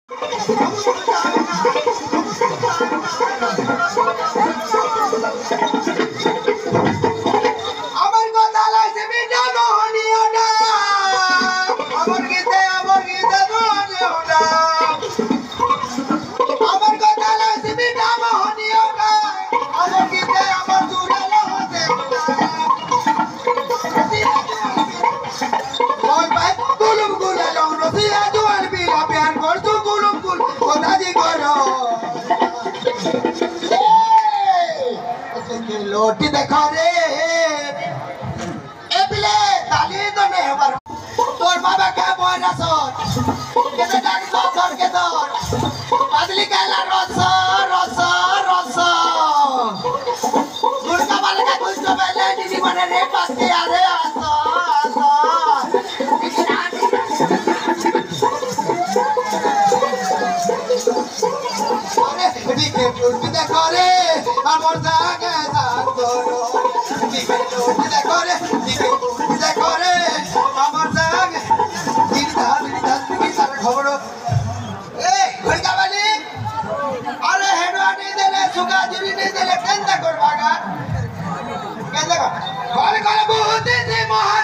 আমার কথা লাগছে বিটা মোহনীয় না আমার গীতে মোহনীয় না আমার কথা লাগছে বিটা মোহনীয় না আমার গীতে আমার দুরালো হতে ওই ভাই গুলুম গুলা লং রসিয়া জোয়ান বিলা প্যান করতো গুলুম গুল কথা দি করো लोटी देखा रे एबले ताली तो ने हमार तोर बाबा के बोला सोर केते डाक सोर के तोर बदली केला रस गुड़का वाले का कुछ तो पहले दीदी बने रे पास के आ रे आसो अरे दिखे लोटी देखा रे আমার জাগে জাগরো দিকে লোটি করে আমার জাগে দিদা কি তার খবর এই ঘড়কা বালি আরে হেডওয়ানি দেলে সুগা জুরি নে দেলে কেনটা করবা গা কেনটা কল কল বহুত সে মহা